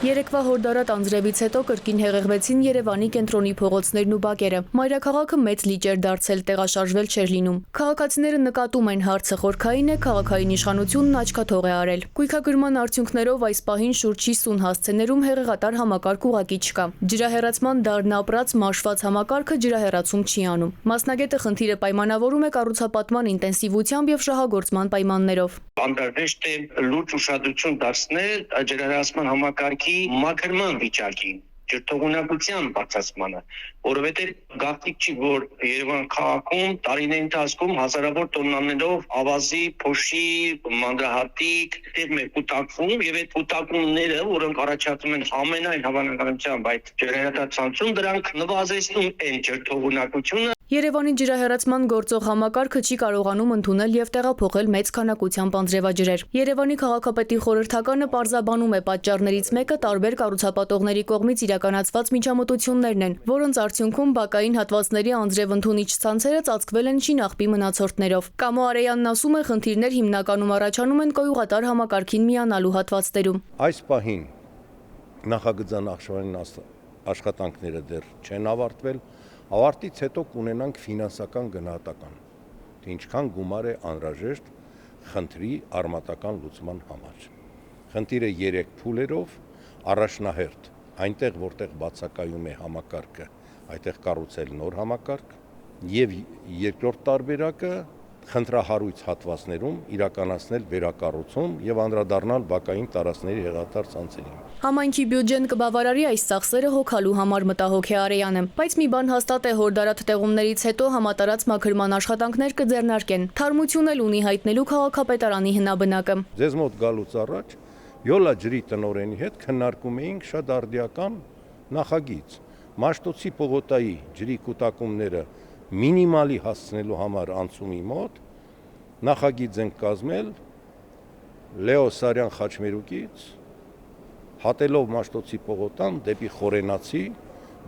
Երեկվա հորդարատ անձրևից հետո կրկին հեղեղվեցին Երևանի կենտրոնի փողոցներն ու բակերը։ Մայրաքաղաքը մեծ լիճ էր դարձել, տեղաշարժվել չէր լինում։ Քաղաքացիները նկատում են, հարցը խորքային է, քաղաքային իշխանությունն աչքաթող է արել։ Գույքագրման արդյունքներով այս պահին շուրջ 50 հասցեներում հեղեղատար համակարգ ուղղակի չկա։ Ջրահեռացման դառն ապրած մաշված համակարգը ջրահեռացում չի անում։ Մասնագետը խնդիրը պայմանավորում է կառուցապատման ինտենսիվությամբ եւ շահագործման պայմաններով։ Անհրաժեշտ է լուրջ ուշադրություն դարձնել ջրահեռացման համակարգի մաքրման վիճակին, ջրթողունակության բարձրացմանը, որովհետև գաղտնիք չի, որ Երևան քաղաքում տարիների ընթացքում հազարավոր տոննաներով ավազի, փոշի, մանրահատիկ տեղում է կուտակվում եւ այդ կուտակումները, որոնք առաջացնում են ամենայն հավանականությամբ այդ ջրահեռացանցում, դրանք նվազեցնում են ջրթողունակությունը։ Երևանի ջրահեռացման գործող համակարգը չի կարողանում ընդունել եւ տեղափոխել մեծ քանակությամբ անձրևաջրեր։ Երևանի քաղաքապետի խորհրդականը պարզաբանում է պատճառներից մեկը տարբեր կառուցապատողների կողմից իրականացված միջամտություններն են, որոնց արդյունքում բակային հատվածների անձրև ընդունիչ ցանցերը ծածկվել են շինաղբի մնացորդներով։ Կամո Արեյանն ասում է, խնդիրներ հիմնականում առաջանում են կոյուղատար համակարգին միանալու հատվածներում։ Այս պահին նախագծանախշային աշխատանքները դեռ չեն ավարտվել, ավարտից հետո կունենանք ֆինանսական գնահատական, թե ինչքան գումար է անհրաժեշտ խնդրի արմատական լուծման համար։ Խնդիրը 3 փուլերով, առաջնահերթ այնտեղ, որտեղ բացակայում է համակարգը, այդտեղ կառուցել նոր համակարգ, եւ երկրորդ տարբերակը խնդրահարույց հատվածներում իրականացնել վերակառուցում եւ անդրադառնալ բակային տարածքների հեղեղատար ցանցերին։ Համայնքի բյուջեն կբավարարի այս ծախսերը հոգալու համար, մտահոգ է Արեյանը, բայց մի բան հաստատ է, հորդարատ տեղումներից հետո համատարած մաքրման աշխատանքներ կձեռնարկեն։ Թարմություն էլ ունի հայտնելու քաղաքապետարանի հնաբնակը։ Ձեզ մոտ գալուց առաջ Յոլա ջրի տնօրենի հետ քննարկում էինք շատ արդիական նախագիծ։ Մաշտոցի պողոտայի ջրի կուտակումները մինիմալի հասցնելու համար անցումի մոտ նախագիծ ենք կազմել Լեո Սարյան խաչմերուկից հատելով Մաշտոցի պողոտան դեպի Խորենացի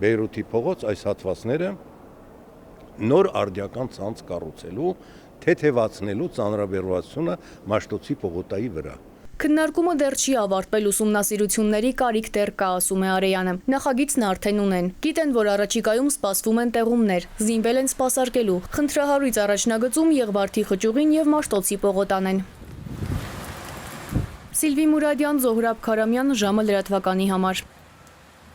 Բեյրութի փողոց այս հատվածները նոր արդիական ցանց կառուցելու, թեթևացնելու ծանրաբեռնվածությունը Մաշտոցի պողոտայի վրա։ Քննարկումը դեռ չի ավարտվել, ուսումնասիրությունների կարիք դեռ կա, ասում է Արեյանը։ Նախագիծն արդեն ունեն։ Գիտեն, որ առաջիկայում սպասվում են տեղումներ, զինվել են սպասարկելու։ Խնդրահարույց առաջնագծում Եղվարդի խճուղին եւ Մաշտոցի պողոտան են։ Սիլվի Մուրադյան, Զոհրաբ Քարամյան, ժամը լրատվականի համար։